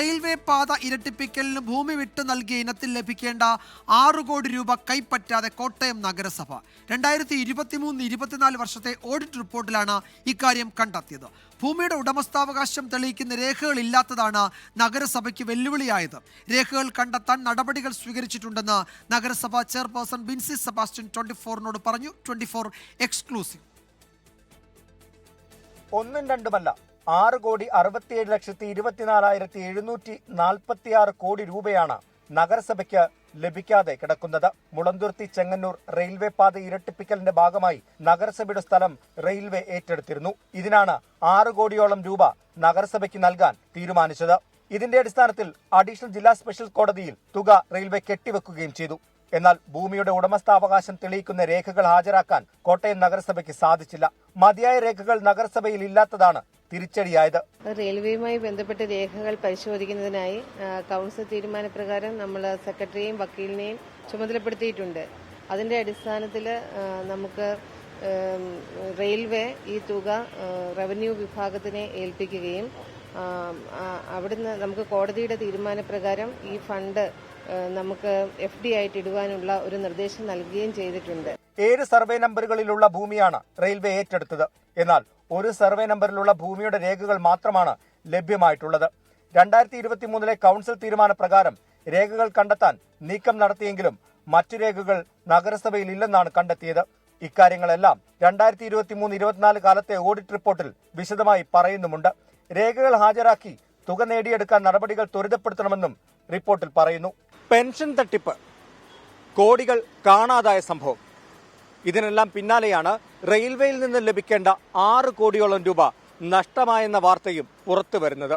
Railway പാത ഇരട്ടിപ്പിക്കലിന് ഭൂമി വിട്ടു നൽകിയ ഇനത്തിൽ ലഭിക്കേണ്ട 6 കോടി രൂപ കൈപ്പറ്റാതെ കോട്ടയം നഗരസഭ 2023-24 വർഷത്തെ ഓഡിറ്റ് റിപ്പോർട്ടിലാണ് ഇക്കാര്യം കണ്ടെത്തിയത്. ഭൂമിയുടെ ഉടമസ്ഥാവകാശം തെളിയിക്കുന്ന രേഖകളില്ലാത്തതാണ് നഗരസഭയ്ക്ക് വെല്ലുവിളിയായത്. രേഖകൾ കണ്ടെത്താൻ നടപടികൾ സ്വീകരിച്ചിട്ടുണ്ടെന്ന് നഗരസഭ ചെയർപേഴ്സൺ ബിൻസി സെബാസ്റ്റ്യൻ 24-നോട് പറഞ്ഞു. 24 എക്സ്ക്ലൂസീവ്. 6,67,24,746 കോടി രൂപയാണ് നഗരസഭയ്ക്ക് ലഭിക്കാതെ കിടക്കുന്നത്. മുളന്തുരുത്തി ചെങ്ങന്നൂർ റെയിൽവേ പാത ഇരട്ടിപ്പിക്കലിന്റെ ഭാഗമായി നഗരസഭയുടെ സ്ഥലം റെയിൽവേ ഏറ്റെടുത്തിരുന്നു. ഇതിനാണ് 6 കോടിയോളം രൂപ നഗരസഭയ്ക്ക് നൽകാൻ തീരുമാനിച്ചത്. ഇതിന്റെ അടിസ്ഥാനത്തിൽ അഡീഷണൽ ജില്ലാ സ്പെഷ്യൽ കോടതിയിൽ തുക റെയിൽവേ കെട്ടിവെക്കുകയും ചെയ്തു. എന്നാൽ ഭൂമിയുടെ ഉടമസ്ഥാവകാശം തെളിയിക്കുന്ന രേഖകൾ ഹാജരാക്കാൻ കോട്ടയം നഗരസഭയ്ക്ക് സാധിച്ചില്ല. മതിയായ രേഖകൾ നഗരസഭയിൽ ഇല്ലാത്തതാണ് തിരിച്ചടിയായത്. റെയിൽവേയുമായി ബന്ധപ്പെട്ട രേഖകൾ പരിശോധിക്കുന്നതിനായി കൗൺസിൽ തീരുമാനപ്രകാരം നമ്മൾ സെക്രട്ടറിയെയും വക്കീലിനെയും ചുമതലപ്പെടുത്തിയിട്ടുണ്ട്. അതിന്റെ അടിസ്ഥാനത്തിൽ നമുക്ക് റെയിൽവേ ഈ തുക റവന്യൂ വിഭാഗത്തിനെ ഏൽപ്പിക്കുകയും അവിടുന്ന് നമുക്ക് കോടതിയുടെ തീരുമാനപ്രകാരം ഈ ഫണ്ട് നമുക്ക് FD ആയിട്ട് ഇടുവാനുള്ള ഒരു നിർദ്ദേശം നൽകുകയും ചെയ്തിട്ടുണ്ട്. 7 സർവേ നമ്പറുകളിലുള്ള ഭൂമിയാണ് റെയിൽവേ ഏറ്റെടുത്തത്. എന്നാൽ ഒരു സർവേ നമ്പറിലുള്ള ഭൂമിയുടെ രേഖകൾ മാത്രമാണ് ലഭ്യമായിട്ടുള്ളത്. 2023 കൗൺസിൽ തീരുമാനപ്രകാരം രേഖകൾ കണ്ടെത്താൻ നീക്കം നടത്തിയെങ്കിലും മറ്റു രേഖകൾ നഗരസഭയിൽ ഇല്ലെന്നാണ് കണ്ടെത്തിയത്. ഇക്കാര്യങ്ങളെല്ലാം 2023-24 കാലത്തെ ഓഡിറ്റ് റിപ്പോർട്ടിൽ വിശദമായി പറയുന്നുമുണ്ട്. രേഖകൾ ഹാജരാക്കി തുക നേടിയെടുക്കാൻ നടപടികൾ ത്വരിതപ്പെടുത്തണമെന്നും റിപ്പോർട്ടിൽ പറയുന്നു. പെൻഷൻ തട്ടിപ്പ്, കോടികൾ കാണാതായ സംഭവം, ഇതിനെല്ലാം പിന്നാലെയാണ് റെയിൽവേയിൽ നിന്ന് ലഭിക്കേണ്ട 6 കോടിയോളം രൂപ നഷ്ടമായെന്ന വാർത്തയും പുറത്തു വരുന്നത്.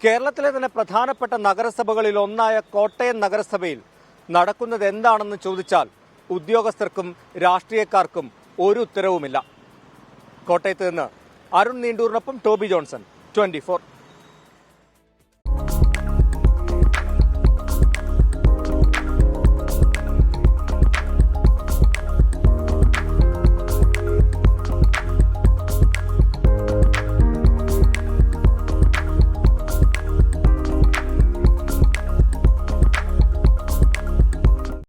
കേരളത്തിലെ തന്നെ പ്രധാനപ്പെട്ട നഗരസഭകളിൽ ഒന്നായ കോട്ടയം നഗരസഭയിൽ നടക്കുന്നത് എന്താണെന്ന് ചോദിച്ചാൽ ഉദ്യോഗസ്ഥർക്കും രാഷ്ട്രീയക്കാർക്കും ഒരു ഉത്തരവുമില്ല. കോട്ടയത്ത് നിന്ന് അരുൺ നീണ്ടൂറിനൊപ്പം ടോബി ജോൺസൺ, 24.